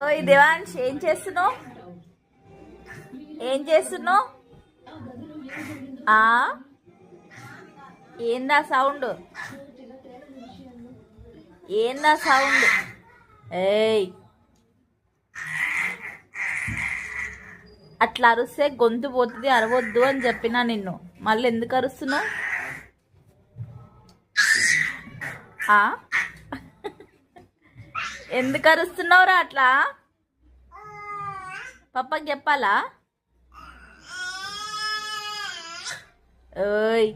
ఓయ్ దేవాంశ్, ఏం చేస్తున్నావు? ఏం చేస్తున్నావు? ఆ ఏందా సౌండ్? ఏందా సౌండ్? ఏయ్, అట్లా అరుస్తే గొంతు పోతుంది, అరవద్దు అని చెప్పినా నిన్ను. మళ్ళీ ఎందుకు అరుస్తున్నావు? ఆ ఎందుకు అరుస్తున్నావురా అట్లా? పప్పకి చెప్పాలా? ఓయ్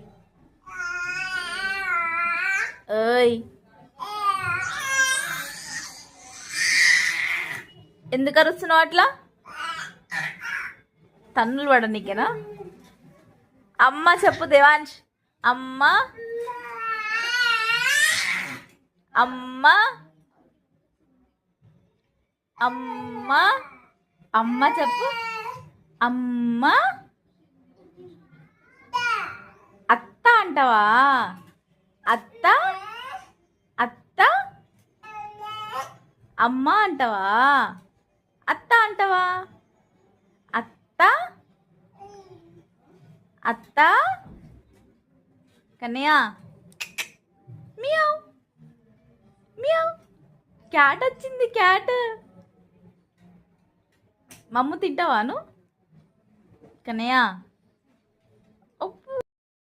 ఓయ్, ఎందుకు అరుస్తున్నావు అట్లా? తన్నులు పడనీకేనా? అమ్మ చెప్పు దేవాంశ్. అమ్మ, అమ్మ, అమ్మ, అమ్మ చెప్పు. అమ్మ. అత్త అంటావా? అత్త, అత్త, అమ్మ అంటావా? అత్త అంటావా? అత్త, అత్త. Kannayya, meow meow. క్యాట్ వచ్చింది, క్యాట్. మమ్ము తింటావా నువ్వు? కన్నయ్య.